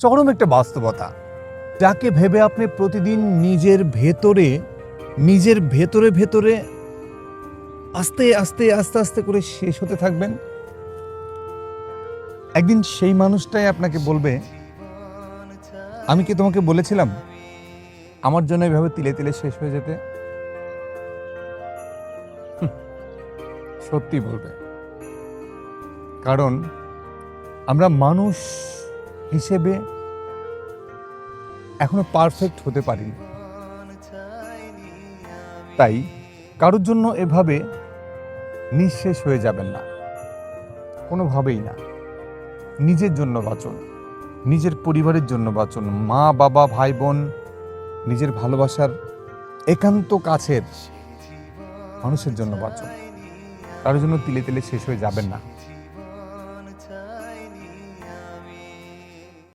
চরম একটা বাস্তবতা, যাকে ভেবে আপনি প্রতিদিন নিজের ভেতরে আস্তে আস্তে আস্তে আস্তে করে শেষ হতে থাকবেন। একদিন সেই মানুষটাই আপনাকে বলবে, আমি কি তোমাকে বলেছিলাম আমার জন্য এভাবে তিলে তিলে শেষ হয়ে যেতে? সত্যি বলবে, কারণ আমরা মানুষ হিসেবে এখনো পারফেক্ট হতে পারিনি। তাই কারোর জন্য এভাবে নিঃশেষ হয়ে যাবেন না, কোনোভাবেই না। নিজের জন্য বাঁচুন, নিজের পরিবারের জন্য বাঁচুন, মা বাবা ভাই বোন, নিজের ভালোবাসার একান্ত কাছের মানুষের জন্য বাঁচুন। কারোর জন্য তিলে তিলে শেষ হয়ে যাবেন না।